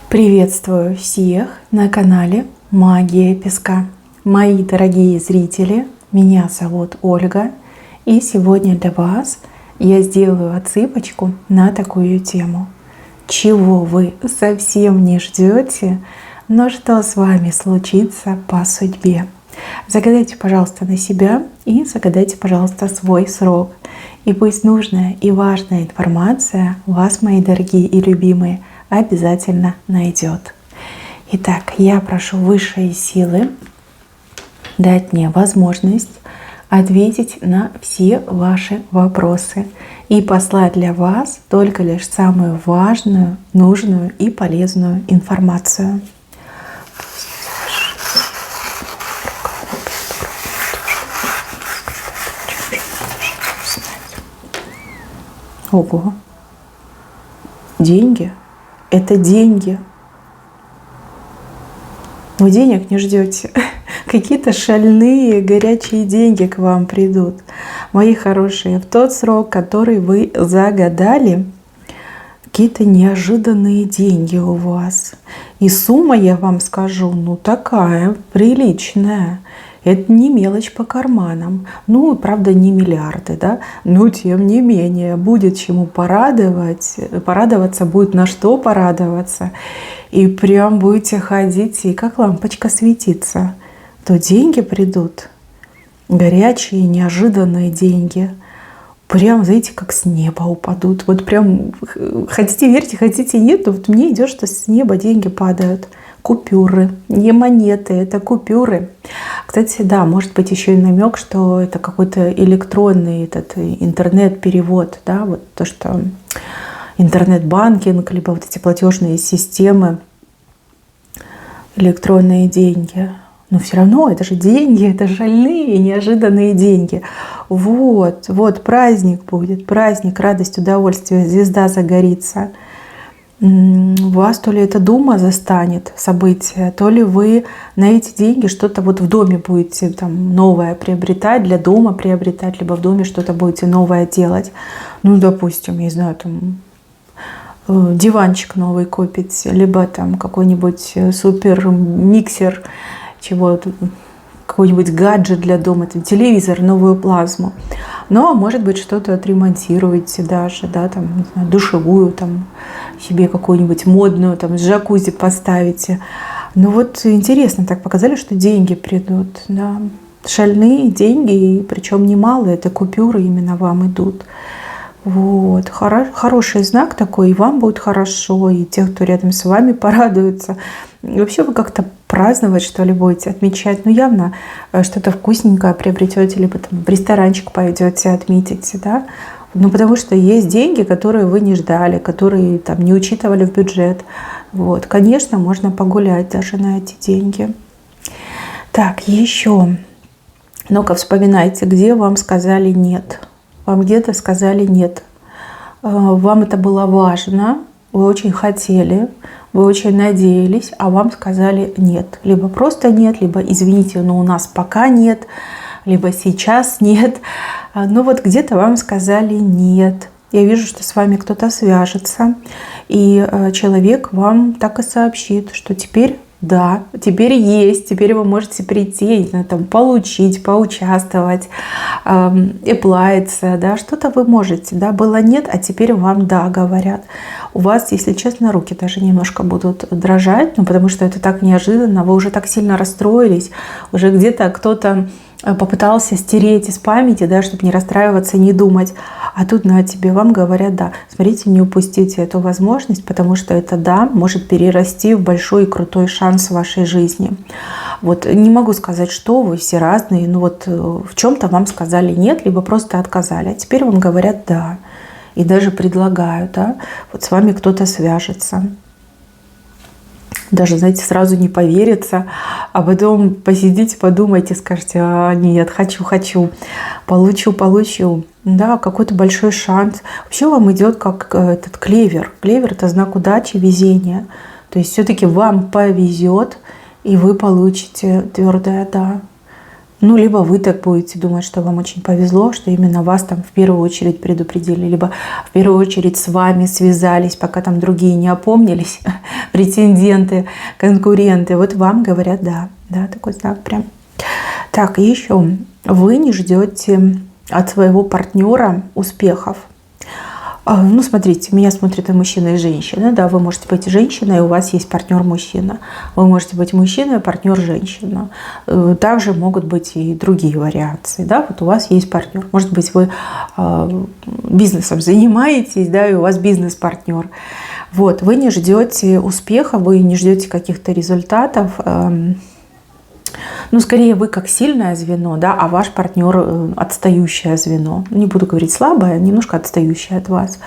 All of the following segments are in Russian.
Приветствую всех на канале Магия Песка. Мои дорогие зрители, меня зовут Ольга, и сегодня для вас я сделаю отсыпочку на такую тему. Чего вы совсем не ждете, но что с вами случится по судьбе. Загадайте, пожалуйста, на себя и загадайте, пожалуйста, свой срок. И пусть нужная и важная информация вас, мои дорогие и любимые, обязательно найдет. Итак, я прошу высшие силы дать мне возможность ответить на все ваши вопросы и послать для вас только лишь самую важную, нужную и полезную информацию. Ого! Деньги? Это деньги. Вы денег не ждете. Какие-то шальные, горячие деньги к вам придут. Мои хорошие, в тот срок, который вы загадали, какие-то неожиданные деньги у вас. И сумма, я вам скажу, такая приличная. Это не мелочь по карманам. Правда, не миллиарды, да? Но, тем не менее, будет чему порадовать. Порадоваться будет на что порадоваться. И прям будете ходить и как лампочка светиться. То деньги придут. Горячие, неожиданные деньги. Прям, знаете, как с неба упадут. Вот прям, хотите верьте, хотите нет, но вот мне идет, что с неба деньги падают. Купюры, не монеты, это купюры. Кстати, да, может быть еще и намек, что это какой-то электронный интернет-перевод, да, вот то, что интернет-банкинг, либо вот эти платежные системы, электронные деньги. Но все равно это же деньги, это шальные, неожиданные деньги. Вот праздник будет, праздник, радость, удовольствие, звезда загорится. Вас то ли это дума застанет, событие, то ли вы на эти деньги что-то вот в доме будете там новое приобретать, для дома приобретать, либо в доме что-то будете новое делать. Допустим, я не знаю, там диванчик новый купить, либо там какой-нибудь супер миксер, какой-нибудь гаджет для дома, там, телевизор, новую плазму. Но, может быть, что-то отремонтируете даже, да, там, не знаю, душевую, там, себе какую-нибудь модную, там, с джакузи поставите. Интересно, так показали, что деньги придут, да. Шальные деньги, причем немалые, это купюры именно вам идут. Хороший знак такой, и вам будет хорошо, и те, кто рядом с вами, порадуются. И вообще вы как-то праздновать, что ли, будете отмечать. Явно что-то вкусненькое приобретете, либо там в ресторанчик пойдете, отметите, да. Потому что есть деньги, которые вы не ждали, которые там не учитывали в бюджет. Конечно, можно погулять даже на эти деньги. Так, еще. Ну-ка, вспоминайте, где вам сказали нет. Вам где-то сказали нет. Вам это было важно, вы очень хотели, вы очень надеялись, а вам сказали нет. Либо просто нет, либо извините, но у нас пока нет, либо сейчас нет. Где-то вам сказали нет. Я вижу, что с вами кто-то свяжется, и человек вам так и сообщит, что теперь да, теперь есть, теперь вы можете прийти, получить, поучаствовать, эплается, да, что-то вы можете, да, было нет, а теперь вам да, говорят. У вас, если честно, руки даже немножко будут дрожать, потому что это так неожиданно, вы уже так сильно расстроились, уже где-то кто-то попытался стереть из памяти, да, чтобы не расстраиваться, не думать. А тут на тебе вам говорят да. Смотрите, не упустите эту возможность, потому что это да может перерасти в большой и крутой шанс в вашей жизни. Не могу сказать, что вы все разные, но в чем-то вам сказали нет, либо просто отказали. А теперь вам говорят да. И даже предлагают, да, с вами кто-то свяжется. Даже, знаете, сразу не поверится, а потом посидите, подумайте, скажете, нет, хочу, получу. Да, какой-то большой шанс. Вообще вам идет как этот клевер. Клевер – это знак удачи, везения. То есть все-таки вам повезет, и вы получите твердое да. Ну, либо вы так будете думать, что вам очень повезло, что именно вас там в первую очередь предупредили, либо в первую очередь с вами связались, пока там другие не опомнились, претенденты, конкуренты. Вот вам говорят да, такой знак прям. Так, еще вы не ждете от своего партнера успехов. Ну, смотрите, меня смотрят и мужчина, и женщина. Да, вы можете быть женщиной, и у вас есть партнер-мужчина. Вы можете быть мужчиной, и партнер-женщина. Также могут быть и другие вариации. Да, вот у вас есть партнер. Может быть, вы бизнесом занимаетесь, да, и у вас бизнес-партнер. Вот, вы не ждете успеха, вы не ждете каких-то результатов. Ну, скорее вы как сильное звено, да, а ваш партнер отстающее звено. Не буду говорить слабое, немножко отстающее от вас.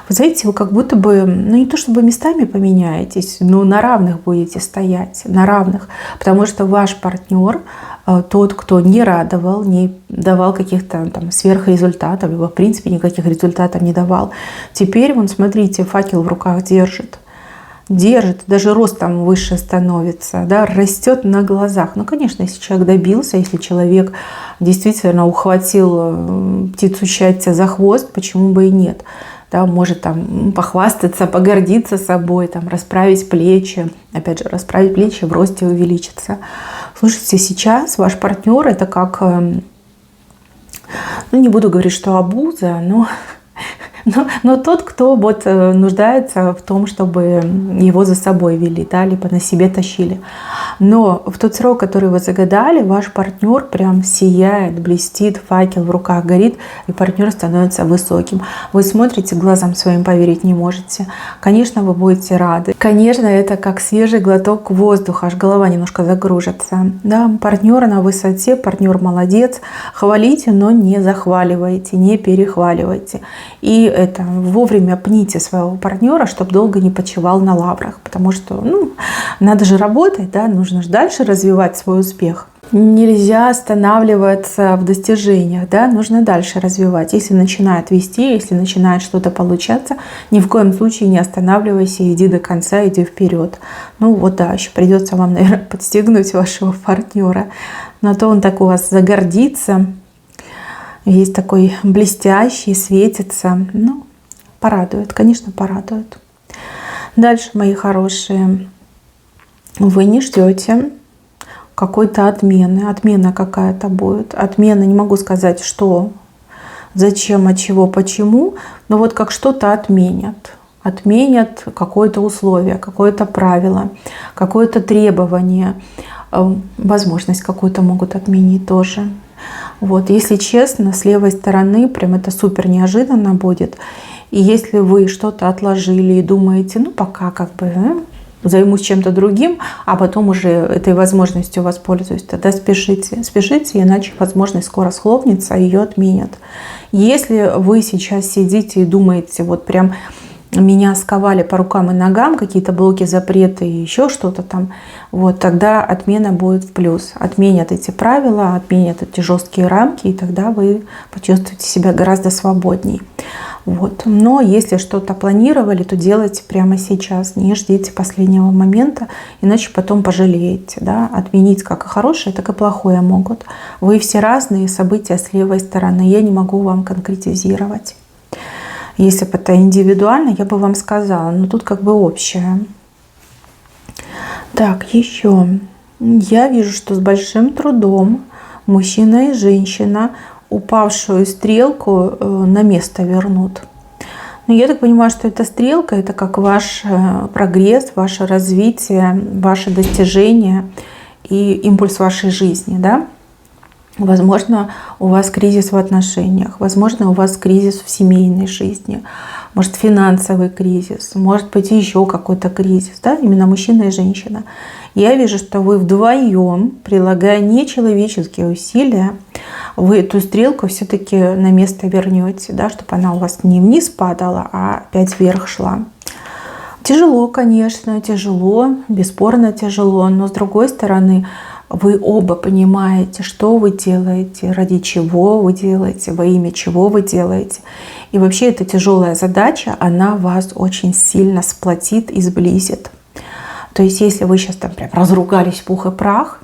Вы знаете, вы как будто бы, ну не то чтобы местами поменяетесь, но на равных будете стоять, на равных. Потому что ваш партнер, тот, кто не радовал, не давал каких-то там сверхрезультатов, либо в принципе никаких результатов не давал, теперь, вон, смотрите, факел в руках держит, даже рост там выше становится, да, растет на глазах. Ну, конечно, если человек добился, если человек действительно ухватил птицу счастья за хвост, почему бы и нет? Да, может там похвастаться, погордиться собой, там, расправить плечи. Опять же, расправить плечи, в росте увеличиться. Слушайте, сейчас ваш партнер это как, ну, не буду говорить, что обуза, но тот, кто вот нуждается в том, чтобы его за собой вели, да, либо на себе тащили. Но в тот срок, который вы загадали, ваш партнер прям сияет, блестит, факел в руках горит, и партнер становится высоким. Вы смотрите, глазом своим поверить не можете. Конечно, вы будете рады. Конечно, это как свежий глоток воздуха, аж голова немножко загружится. Да, партнер на высоте, партнер молодец. Хвалите, но не захваливайте, не перехваливайте. И это вовремя пните своего партнера, чтобы долго не почивал на лаврах, потому что, ну, надо же работать, да, нужно же дальше развивать свой успех. Нельзя останавливаться в достижениях, да, нужно дальше развивать. Если начинает вести, если начинает что-то получаться, ни в коем случае не останавливайся, иди до конца, иди вперед. Ну вот да, еще придется вам, наверное, подстегнуть вашего партнера, но то он так у вас загордится. Есть такой блестящий, светится. Ну, порадует, конечно, порадует. Дальше, мои хорошие, вы не ждете какой-то отмены. Отмена какая-то будет. Отмена, не могу сказать, что, зачем, от чего, почему, но вот как что-то отменят. Отменят какое-то условие, какое-то правило, какое-то требование. Возможность какую-то могут отменить тоже. Вот, если честно, с левой стороны прям это супер неожиданно будет. И если вы что-то отложили и думаете, ну пока как бы займусь чем-то другим, а потом уже этой возможностью воспользуюсь, тогда спешите. Спешите, иначе возможность скоро схлопнется, ее отменят. Если вы сейчас сидите и думаете, вот прям меня сковали по рукам и ногам, какие-то блоки, запреты и еще что-то там, вот тогда отмена будет в плюс. Отменят эти правила, отменят эти жесткие рамки, и тогда вы почувствуете себя гораздо свободней. Вот. Но если что-то планировали, то делайте прямо сейчас, не ждите последнего момента, иначе потом пожалеете. Да? Отменить как и хорошее, так и плохое могут. Вы все разные, события с левой стороны, я не могу вам конкретизировать. Если бы это индивидуально, я бы вам сказала, но тут как бы общее. Так, еще. Я вижу, что с большим трудом мужчина и женщина упавшую стрелку на место вернут. Но я так понимаю, что эта стрелка, это как ваш прогресс, ваше развитие, ваше достижение и импульс вашей жизни, да? Возможно, у вас кризис в отношениях, возможно, у вас кризис в семейной жизни, может, финансовый кризис, может быть, еще какой-то кризис, да, именно мужчина и женщина. Я вижу, что вы вдвоем, прилагая нечеловеческие усилия, вы эту стрелку все-таки на место вернете, да, чтобы она у вас не вниз падала, а опять вверх шла. Тяжело, конечно, тяжело, бесспорно тяжело, но с другой стороны, вы оба понимаете, что вы делаете, ради чего вы делаете, во имя чего вы делаете. И вообще эта тяжелая задача, она вас очень сильно сплотит и сблизит. То есть если вы сейчас там прям разругались в пух и прах,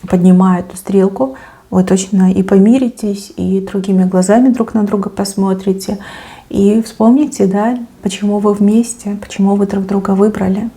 поднимая эту стрелку, вы точно и помиритесь, и другими глазами друг на друга посмотрите, и вспомните, да, почему вы вместе, почему вы друг друга выбрали.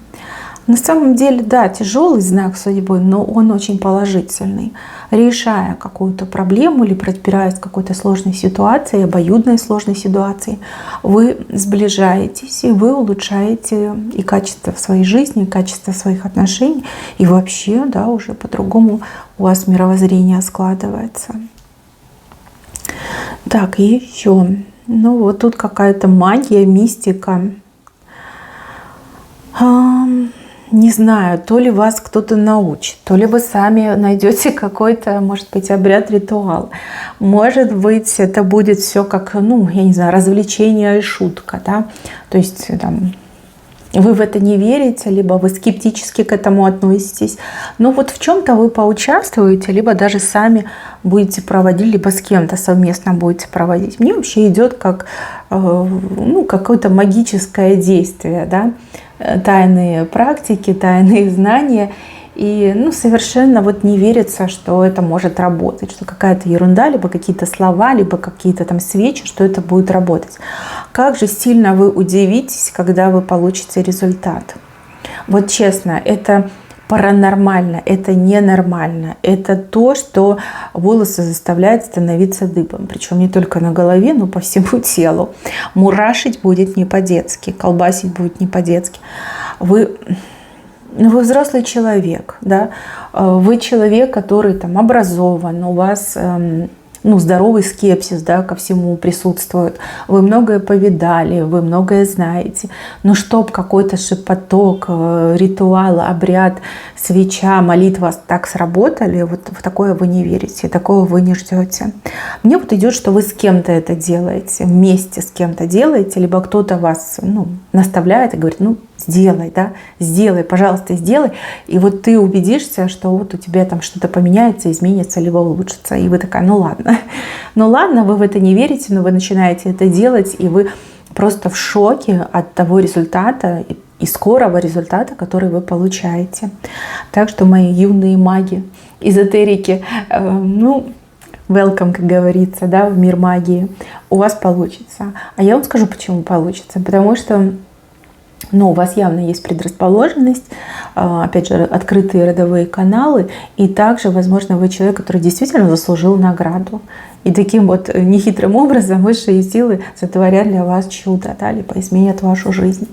На самом деле, да, тяжелый знак судьбы, но он очень положительный. Решая какую-то проблему или разбираясь в какой-то сложной ситуации, обоюдной сложной ситуации, вы сближаетесь, и вы улучшаете и качество своей жизни, и качество своих отношений, и вообще, да, уже по-другому у вас мировоззрение складывается. Так, и еще. Ну вот тут какая-то магия, мистика. Не знаю, то ли вас кто-то научит, то ли вы сами найдете какой-то, может быть, обряд, ритуал. Может быть, это будет все как, ну, я не знаю, развлечение и шутка, да. То есть там, вы в это не верите, либо вы скептически к этому относитесь. Но вот в чем-то вы поучаствуете, либо даже сами будете проводить, либо с кем-то совместно будете проводить. Мне вообще идет как ну, какое-то магическое действие, да? Тайные практики, тайные знания. И ну, совершенно вот не верится, что это может работать, что какая-то ерунда, либо какие-то слова, либо какие-то там свечи, что это будет работать. Как же сильно вы удивитесь, когда вы получите результат. Вот честно, это паранормально, это ненормально. Это то, что волосы заставляет становиться дыбом. Причем не только на голове, но по всему телу. Мурашить будет не по-детски, колбасить будет не по-детски. Вы взрослый человек, да? Вы человек, который там образован, у вас ну, здоровый скепсис, да, ко всему присутствует. Вы многое повидали, вы многое знаете. Но чтоб какой-то шепоток, ритуал, обряд, свеча, молитва так сработали, вот в такое вы не верите, такого вы не ждете. Мне вот идет, что вы с кем-то это делаете, вместе с кем-то делаете, либо кто-то вас наставляет и говорит, сделай, да, сделай, пожалуйста, сделай. И вот ты убедишься, что вот у тебя там что-то поменяется, изменится, либо улучшится. И вы такая, ну ладно, вы в это не верите, но вы начинаете это делать, и вы просто в шоке от того результата и скорого результата, который вы получаете. Так что, мои юные маги, эзотерики, welcome, как говорится, да, в мир магии, у вас получится. А я вам скажу, почему получится. Потому что у вас явно есть предрасположенность, опять же, открытые родовые каналы, и также, возможно, вы человек, который действительно заслужил награду. И таким вот нехитрым образом высшие силы сотворят для вас чудо, да, либо изменят вашу жизнь.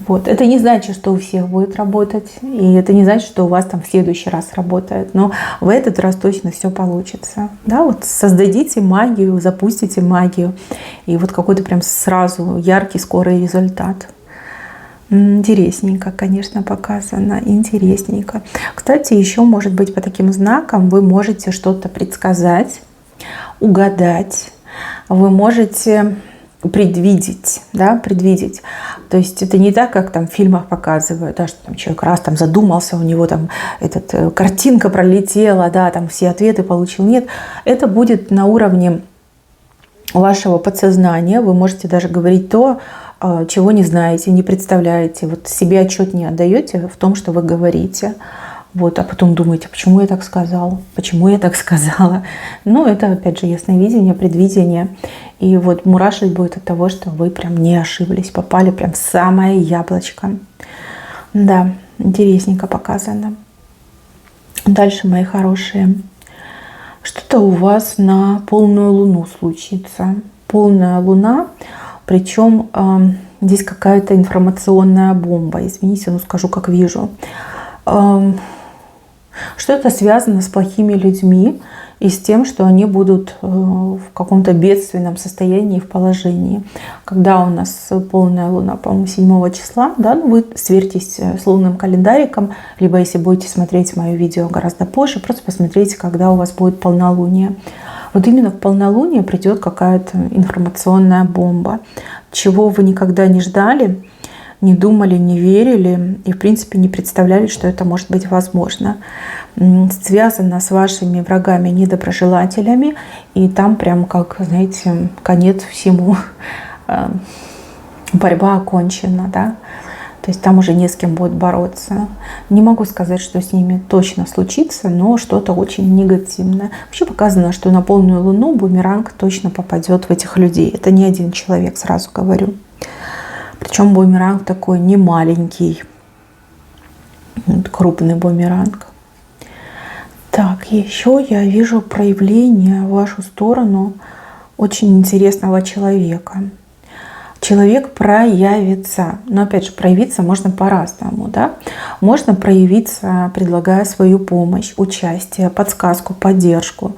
Вот. Это не значит, что у всех будет работать, и это не значит, что у вас там в следующий раз работает, но в этот раз точно все получится. Да, вот создадите магию, запустите магию, и вот какой-то прям сразу яркий, скорый результат. Интересненько, конечно, показано, интересненько. Кстати, еще, может быть, по таким знакам вы можете что-то предсказать, угадать, вы можете предвидеть, да, предвидеть. То есть это не так, как там в фильмах показывают, да, что там человек раз там задумался, у него там картинка пролетела, да, там все ответы получил. Нет, это будет на уровне вашего подсознания. Вы можете даже говорить то, чего не знаете, не представляете, вот себе отчет не отдаете в том, что вы говорите. Вот, а потом думаете, почему я так сказал, почему я так сказала. Это, опять же, ясновидение, предвидение. И вот мурашить будет от того, что вы прям не ошиблись, попали прям в самое яблочко. Да, интересненько показано. Дальше, мои хорошие. Что-то у вас на полную луну случится. Полная луна, причем здесь какая-то информационная бомба. Извините, скажу, как вижу. Что-то связано с плохими людьми и с тем, что они будут в каком-то бедственном состоянии, в положении. Когда у нас полная луна, по-моему, 7 числа, да, вы сверьтесь с лунным календариком, либо если будете смотреть мое видео гораздо позже, просто посмотрите, когда у вас будет полнолуние. Вот именно в полнолуние придет какая-то информационная бомба, чего вы никогда не ждали, не думали, не верили и, в принципе, не представляли, что это может быть возможно. Связано с вашими врагами, недоброжелателями, и там прям, как, знаете, конец всему, борьба окончена, да. То есть там уже не с кем будет бороться. Не могу сказать, что с ними точно случится, но что-то очень негативное. Вообще показано, что на полную луну бумеранг точно попадет в этих людей. Это не один человек, сразу говорю. Причем бумеранг такой не маленький, крупный бумеранг. Так, еще я вижу проявление в вашу сторону очень интересного человека. Человек проявится. Но опять же, проявиться можно по-разному. Да? Можно проявиться, предлагая свою помощь, участие, подсказку, поддержку.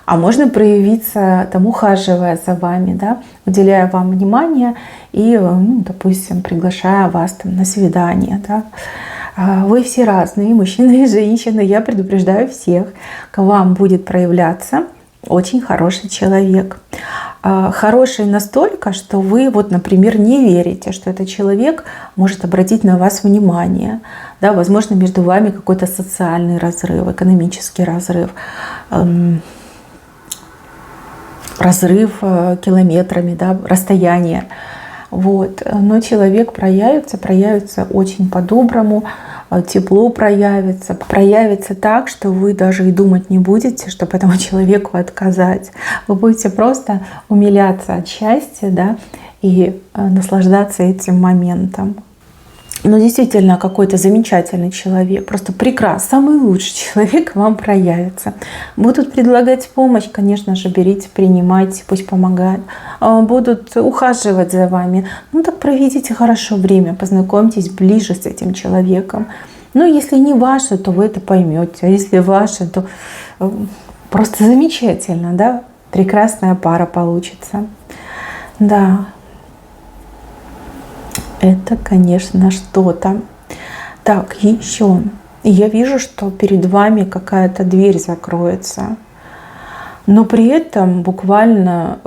А можно проявиться, там, ухаживая за вами, да? Уделяя вам внимание и, допустим, приглашая вас там, на свидание. Да? Вы все разные, мужчины и женщины. Я предупреждаю всех, к вам будет проявляться очень хороший человек. Хороший настолько, что вы, вот, например, не верите, что этот человек может обратить на вас внимание. Да, возможно, между вами какой-то социальный разрыв, экономический разрыв, разрыв километрами, да, расстояние. Вот. Но человек проявится очень по-доброму, тепло проявится так, что вы даже и думать не будете, чтобы этому человеку отказать. Вы будете просто умиляться от счастья, да, и наслаждаться этим моментом. Но действительно какой-то замечательный человек, просто прекрасный, самый лучший человек вам проявится. Будут предлагать помощь, конечно же, берите, принимайте, пусть помогают. Будут ухаживать за вами. Ну так проведите хорошо время, познакомьтесь ближе с этим человеком. Ну если не ваше, то вы это поймете. А если ваше, то просто замечательно, да? Прекрасная пара получится. Да. Это, конечно, что-то. Так, еще. Я вижу, что перед вами какая-то дверь закроется. Но при этом буквально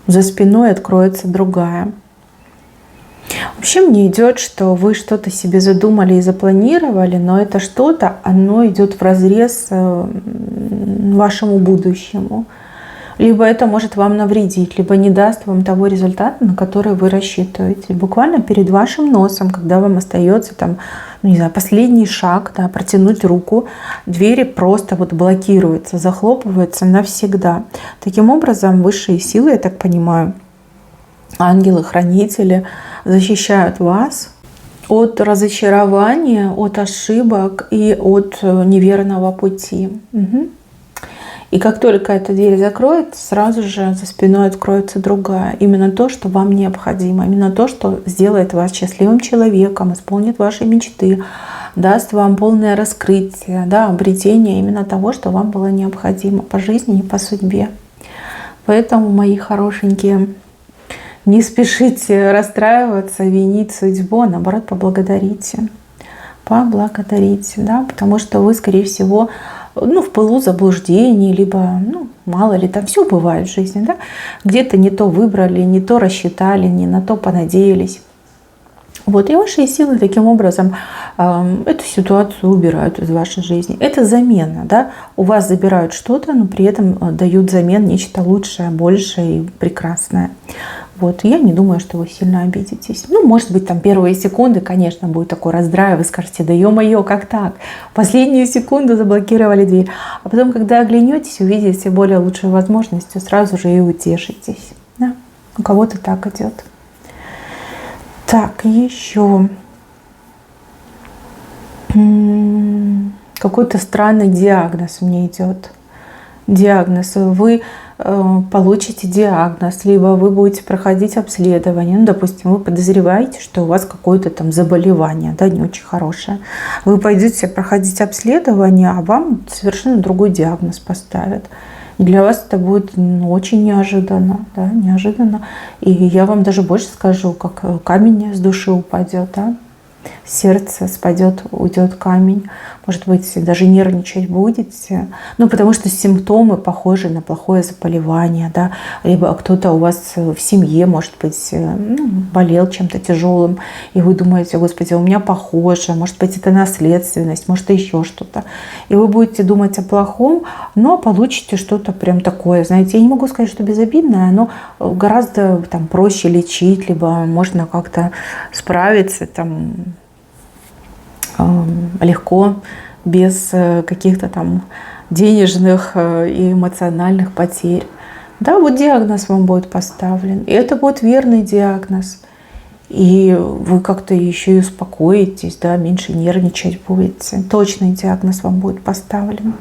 за спиной откроется другая. Вообще мне идет, что вы что-то себе задумали и запланировали, но это что-то, оно идет вразрез вашему будущему. Либо это может вам навредить, либо не даст вам того результата, на который вы рассчитываете. Буквально перед вашим носом, когда вам остается там, не знаю, последний шаг, да, протянуть руку, двери просто вот блокируются, захлопываются навсегда. Таким образом, высшие силы, я так понимаю, ангелы-хранители защищают вас от разочарования, от ошибок и от неверного пути. Угу. И как только эта дверь закроется, сразу же за спиной откроется другая. Именно то, что вам необходимо. Именно то, что сделает вас счастливым человеком, исполнит ваши мечты, даст вам полное раскрытие, да, обретение именно того, что вам было необходимо по жизни и по судьбе. Поэтому, мои хорошенькие, не спешите расстраиваться, винить судьбу, а наоборот, поблагодарите. Поблагодарите, да, потому что вы, скорее всего, в пылу заблуждений, либо, мало ли, там все бывает в жизни, да, где-то не то выбрали, не то рассчитали, не на то понадеялись. Вот, и ваши силы таким образом эту ситуацию убирают из вашей жизни. Это замена, да, у вас забирают что-то, но при этом дают взамен нечто лучшее, большее и прекрасное. Вот, я не думаю, что вы сильно обидитесь. Может быть, там первые секунды, конечно, будет такой раздрай, вы скажете, да ё-моё, как так? Последнюю секунду заблокировали дверь. А потом, когда оглянетесь, увидите более лучшую возможность, сразу же и утешитесь. Да? У кого-то так идет. Так, еще какой-то странный диагноз мне идет. Диагноз. Вы получите диагноз, либо вы будете проходить обследование. Допустим, вы подозреваете, что у вас какое-то там заболевание, да, не очень хорошее. Вы пойдете проходить обследование, а вам совершенно другой диагноз поставят. Для вас это будет очень неожиданно, да, неожиданно. И я вам даже больше скажу, как камень с души упадет, да. с сердца спадет, уйдет камень. Может быть, даже нервничать будете. Ну, потому что симптомы похожи на плохое заболевание, да. Либо кто-то у вас в семье, может быть, болел чем-то тяжелым, и вы думаете: господи, у меня похоже, может быть, это наследственность, может, еще что-то. И вы будете думать о плохом, но получите что-то прям такое, знаете, я не могу сказать, что безобидное, но гораздо там проще лечить, либо можно как-то справиться там легко, без каких-то там денежных и эмоциональных потерь. Да, вот диагноз вам будет поставлен, и это будет верный диагноз. И вы как-то еще и успокоитесь, да, меньше нервничать будете. Точный диагноз вам будет поставлен.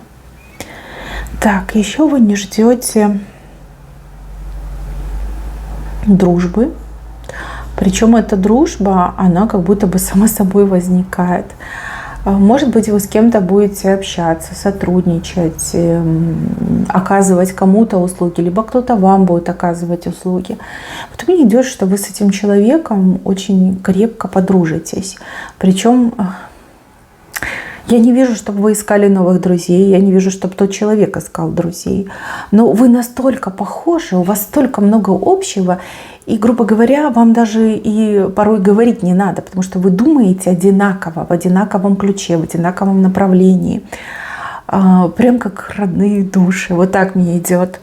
Так, еще вы не ждете дружбы. Причем эта дружба, она как будто бы сама собой возникает. Может быть, вы с кем-то будете общаться, сотрудничать, оказывать кому-то услуги, либо кто-то вам будет оказывать услуги. Вот мне идет, что вы с этим человеком очень крепко подружитесь. Причем я не вижу, чтобы вы искали новых друзей, я не вижу, чтобы тот человек искал друзей. Но вы настолько похожи, у вас столько много общего, и, грубо говоря, вам даже и порой говорить не надо, потому что вы думаете одинаково, в одинаковом ключе, в одинаковом направлении. Прям как родные души. Вот так мне идет.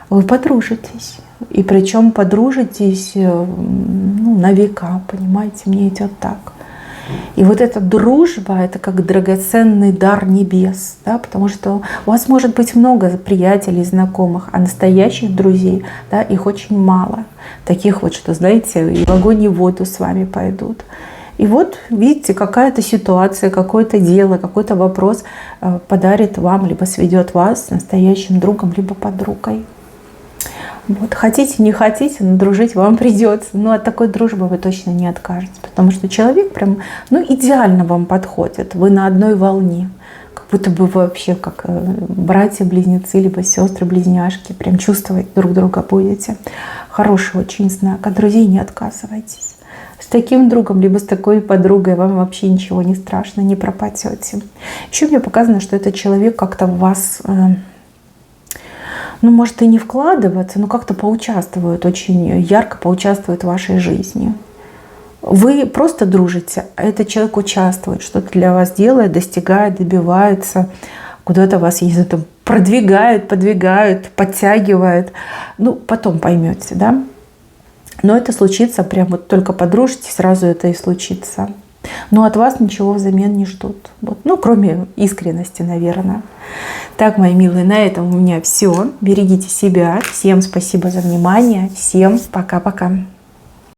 Вы подружитесь. И причем подружитесь на века, понимаете, мне идет так. И вот эта дружба, это как драгоценный дар небес, да, потому что у вас может быть много приятелей, знакомых, а настоящих друзей, да, их очень мало. Таких вот, что, знаете, и в огонь, и в воду с вами пойдут. И вот, видите, какая-то ситуация, какое-то дело, какой-то вопрос подарит вам, либо сведет вас с настоящим другом, либо подругой. Вот, хотите, не хотите, но дружить вам придется. Но от такой дружбы вы точно не откажетесь, потому что человек прям, идеально вам подходит. Вы на одной волне, как будто бы вы вообще как братья-близнецы, либо сестры-близняшки, прям чувствовать друг друга будете. Хороший очень знак. От друзей не отказывайтесь. С таким другом, либо с такой подругой вам вообще ничего не страшно, не пропадете. Еще мне показано, что этот человек как-то в вас... может и не вкладываться, но как-то поучаствует, очень ярко поучаствует в вашей жизни. Вы просто дружите, а этот человек участвует, что-то для вас делает, достигает, добивается, куда-то вас, я не знаю, продвигает, подвигает, подтягивает. Потом поймете, да? Но это случится прям вот только подружитесь, сразу это и случится. Но от вас ничего взамен не ждут. Вот. Кроме искренности, наверное. Так, мои милые, на этом у меня все. Берегите себя. Всем спасибо за внимание. Всем пока-пока.